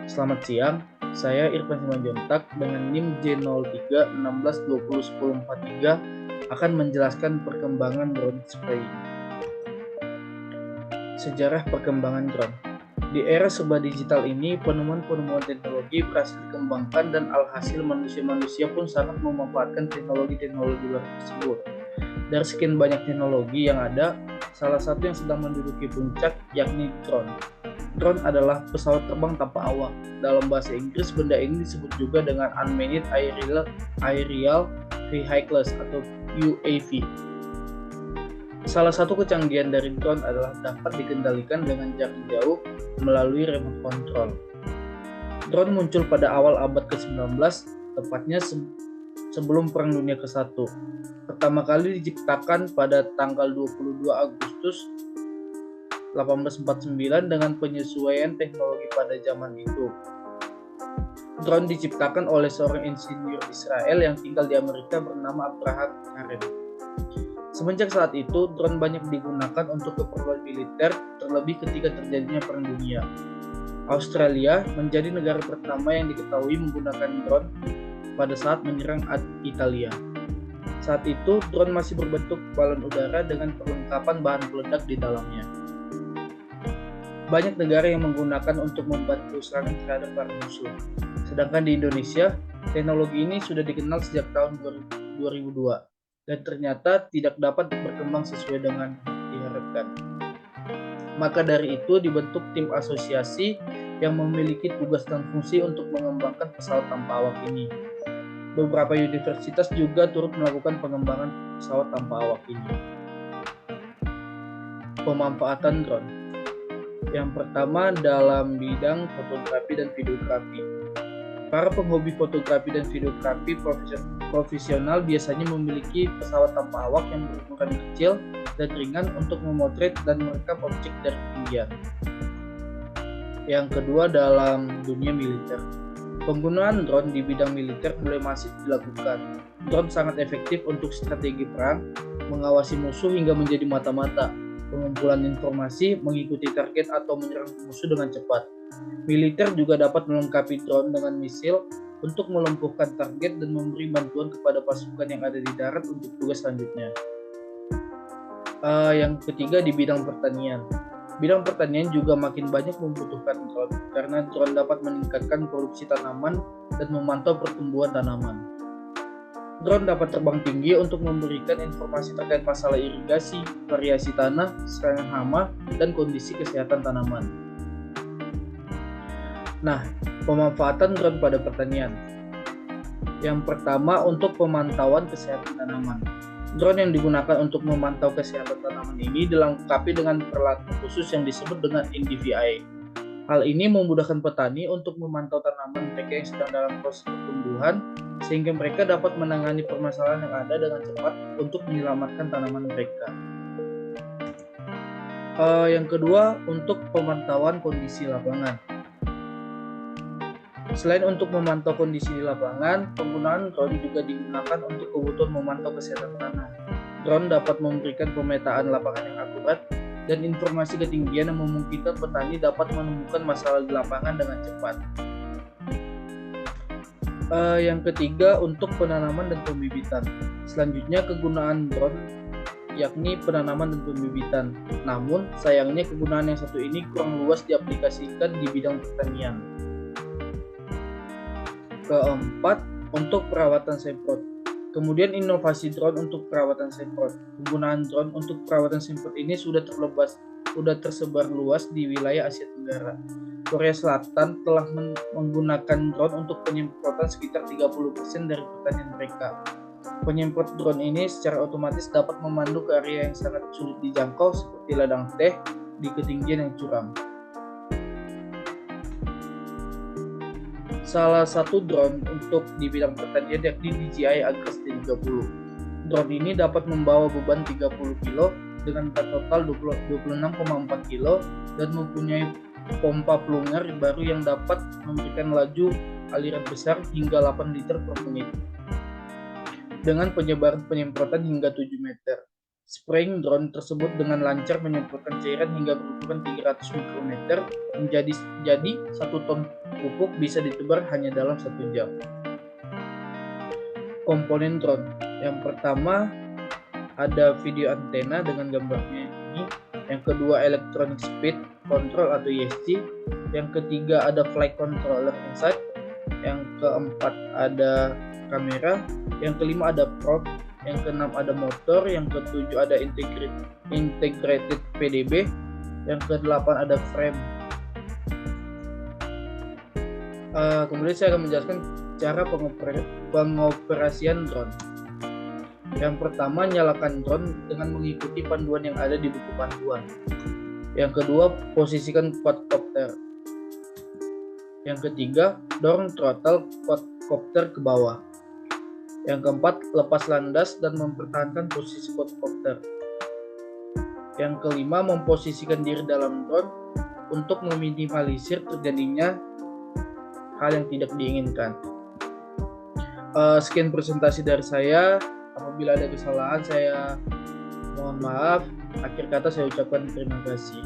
Selamat siang, saya Irfan Simanjuntak dengan NIM J03 16 20 10 43 akan menjelaskan perkembangan drone spraying. Sejarah perkembangan drone. Di era serba digital ini, penemuan-penemuan teknologi berhasil dikembangkan dan alhasil manusia-manusia pun sangat memanfaatkan teknologi-teknologi luar tersebut. Dari sekian banyak teknologi yang ada, salah satu yang sedang menduduki puncak yakni drone. Drone adalah pesawat terbang tanpa awak. Dalam bahasa Inggris, benda ini disebut juga dengan Unmanned Aerial Vehicles atau UAV. Salah satu kecanggihan dari drone adalah dapat dikendalikan dengan jarak jauh melalui remote control. Drone muncul pada awal abad ke-19, tepatnya sebelum Perang Dunia ke-1. Pertama kali diciptakan pada tanggal 22 Agustus 1849 dengan penyesuaian teknologi pada zaman itu. Drone diciptakan oleh seorang insinyur Israel yang tinggal di Amerika bernama Abraham Karen. Semenjak saat itu, drone banyak digunakan untuk keperluan militer, terlebih ketika terjadinya Perang Dunia. Australia menjadi negara pertama yang diketahui menggunakan drone pada saat menyerang Italia. Saat itu, drone masih berbentuk balon udara dengan perlengkapan bahan peledak di dalamnya. Banyak negara yang menggunakan untuk membantu serangan terhadap para musuh. Sedangkan di Indonesia, teknologi ini sudah dikenal sejak tahun 2002 dan ternyata tidak dapat berkembang sesuai dengan diharapkan. Maka dari itu dibentuk tim asosiasi yang memiliki tugas dan fungsi untuk mengembangkan pesawat tanpa awak ini. Beberapa universitas juga turut melakukan pengembangan pesawat tanpa awak ini. Pemanfaatan drone. Yang pertama dalam bidang fotografi dan videografi. Para penghobi fotografi dan videografi profesional biasanya memiliki pesawat tanpa awak yang berukuran kecil dan ringan untuk memotret dan merekam objek dari ketinggian. Yang kedua dalam dunia militer. Penggunaan drone di bidang militer mulai masif dilakukan. Drone sangat efektif untuk strategi perang, mengawasi musuh hingga menjadi mata-mata, pengumpulan informasi, mengikuti target atau menyerang musuh dengan cepat. Militer juga dapat melengkapi drone dengan misil untuk melumpuhkan target dan memberi bantuan kepada pasukan yang ada di darat untuk tugas selanjutnya. Yang ketiga di bidang pertanian. Bidang pertanian juga makin banyak membutuhkan drone karena drone dapat meningkatkan produksi tanaman dan memantau pertumbuhan tanaman. Drone dapat terbang tinggi untuk memberikan informasi terkait masalah irigasi, variasi tanah, serangan hama, dan kondisi kesehatan tanaman. Nah, pemanfaatan drone pada pertanian. Yang pertama untuk pemantauan kesehatan tanaman. Drone yang digunakan untuk memantau kesehatan tanaman ini dilengkapi dengan peralatan khusus yang disebut dengan NDVI. Hal ini memudahkan petani untuk memantau tanaman mereka yang sedang dalam proses pertumbuhan, sehingga mereka dapat menangani permasalahan yang ada dengan cepat untuk menyelamatkan tanaman mereka. Yang kedua, untuk pemantauan kondisi lapangan. Selain untuk memantau kondisi di lapangan, penggunaan drone juga digunakan untuk kebutuhan memantau kesehatan tanah. Drone dapat memberikan pemetaan lapangan yang akurat dan informasi ketinggian yang memungkinkan petani dapat menemukan masalah di lapangan dengan cepat. Yang ketiga, untuk penanaman dan pembibitan. Selanjutnya, kegunaan drone yakni penanaman dan pembibitan. Namun, sayangnya kegunaan yang satu ini kurang luas diaplikasikan di bidang pertanian. Keempat, untuk perawatan semprot. Kemudian inovasi drone untuk perawatan semprot. Penggunaan drone untuk perawatan semprot ini sudah tersebar luas di wilayah Asia Tenggara. Korea Selatan telah menggunakan drone untuk penyemprotan sekitar 30% dari pertanian mereka. Penyemprot drone ini secara otomatis dapat memandu ke area yang sangat sulit dijangkau seperti ladang teh di ketinggian yang curam. Salah satu drone untuk di bidang pertanian yakni DJI Agras T30. Drone ini dapat membawa beban 30 kg dengan berat total 26,4 kg dan mempunyai pompa plunger baru yang dapat memberikan laju aliran besar hingga 8 liter per menit dengan penyebaran penyemprotan hingga 7 meter. Spraying drone tersebut dengan lancar menyemprotkan cairan hingga berukuran 300 mikrometer menjadi 1 ton pupuk bisa ditebar hanya dalam 1 jam. Komponen drone. Yang pertama ada video antena dengan gambarnya ini. Yang kedua electronic speed control atau ESC. Yang ketiga ada flight controller inside. Yang keempat ada kamera. Yang kelima ada probe. Yang keenam ada motor. Yang ketujuh ada integrated PDB. Yang kedelapan ada frame. Kemudian saya akan menjelaskan cara pengoperasian drone. Yang pertama, nyalakan drone dengan mengikuti panduan yang ada di buku panduan. Yang kedua, posisikan quadcopter. Yang ketiga, dorong throttle quadcopter ke bawah. Yang keempat, lepas landas dan mempertahankan posisi quadcopter. Yang kelima, memposisikan diri dalam drone untuk meminimalisir terjadinya hal yang tidak diinginkan. Sekian presentasi dari saya. Apabila ada kesalahan saya mohon maaf. Akhir kata saya ucapkan terima kasih.